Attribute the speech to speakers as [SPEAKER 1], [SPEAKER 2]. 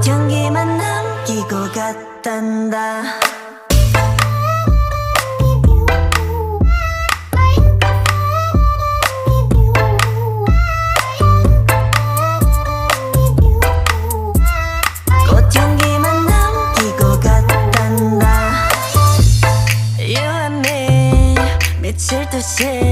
[SPEAKER 1] 꽃향기만 남기고 갔단다. 꽃향기만 남기고 갔단다. You and me 미칠 듯이